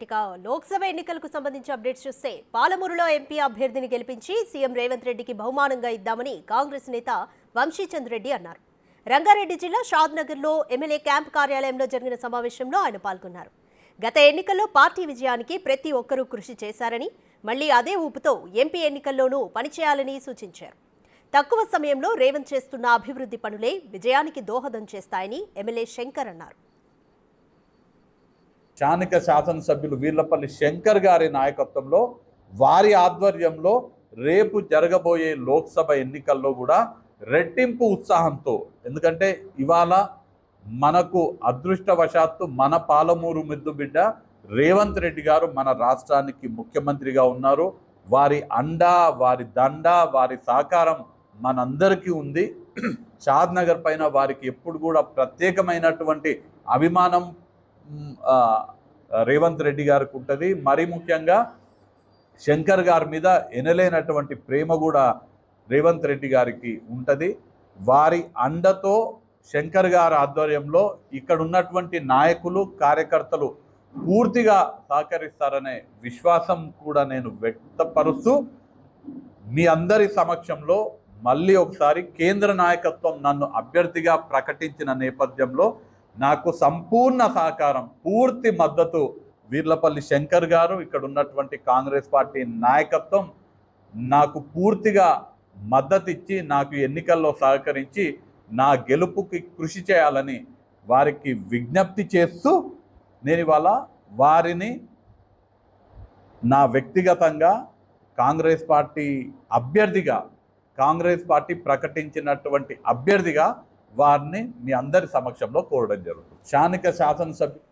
ఇక లోక్సభ ఎన్నికలకు సంబంధించి అప్డేట్స్ చూస్తే పాలమూరులో ఎంపీ అభ్యర్థిని గెలిపించి సీఎం రేవంత్ రెడ్డికి బహుమానంగా ఇద్దామని కాంగ్రెస్ నేత వంశీచంద్ రెడ్డి అన్నారు. రంగారెడ్డి జిల్లా షాద్నగర్లో ఎమ్మెల్యే క్యాంప్ కార్యాలయంలో జరిగిన సమావేశంలో ఆయన పాల్గొన్నారు. గత ఎన్నికల్లో పార్టీ విజయానికి ప్రతి ఒక్కరూ కృషి చేశారని, మళ్లీ అదే ఊపుతో ఎంపీ ఎన్నికల్లోనూ పనిచేయాలని సూచించారు. తక్కువ సమయంలో రేవంత్ చేస్తున్న అభివృద్ధి పనులే విజయానికి దోహదం చేస్తాయని ఎమ్మెల్యే శంకర్ అన్నారు. స్థానిక శాసనసభ్యులు వీర్లపల్లి శంకర్ గారి నాయకత్వంలో వారి ఆధ్వర్యంలో రేపు జరగబోయే లోక్సభ ఎన్నికల్లో కూడా రెట్టింపు ఉత్సాహంతో, ఎందుకంటే ఇవాళ మనకు అదృష్టవశాత్తు మన పాలమూరు ముద్దు బిడ్డ రేవంత్ రెడ్డి గారు మన రాష్ట్రానికి ముఖ్యమంత్రిగా ఉన్నారు. వారి అండ, వారి దండ, వారి సహకారం మనందరికీ ఉంది. షాద్నగర్ పైన వారికి ఎప్పుడు కూడా ప్రత్యేకమైనటువంటి అభిమానం రేవంత్ రెడ్డి గారికి ఉంటుంది. మరీ ముఖ్యంగా శంకర్ గారి మీద ఎనలేనటువంటి ప్రేమ కూడా రేవంత్ రెడ్డి గారికి ఉంటుంది. వారి అండతో శంకర్ గారి ఆధ్వర్యంలో ఇక్కడ ఉన్నటువంటి నాయకులు, కార్యకర్తలు పూర్తిగా సహకరిస్తారనే విశ్వాసం కూడా నేను వ్యక్తపరుస్తూ మీ అందరి సమక్షంలో మళ్ళీ ఒకసారి కేంద్ర నాయకత్వం నన్ను అభ్యర్థిగా ప్రకటించిన నేపథ్యంలో నాకు సంపూర్ణ సహకారం, పూర్తి మద్దతు వీర్లపల్లి శంకర్ గారు, ఇక్కడ ఉన్నటువంటి కాంగ్రెస్ పార్టీ నాయకత్వం నాకు పూర్తిగా మద్దతు ఇచ్చి నాకు ఎన్నికల్లో సహకరించి నా గెలుపుకి కృషి చేయాలని వారికి విజ్ఞప్తి చేస్తూ నేను ఇవాళ వారిని నా వ్యక్తిగతంగా కాంగ్రెస్ పార్టీ అభ్యర్థిగా, కాంగ్రెస్ పార్టీ ప్రకటించినటువంటి అభ్యర్థిగా వారిని మీ అందరి సమక్షంలో కోరడం జరుగుతుంది. స్థానిక శాసనసభ్యులు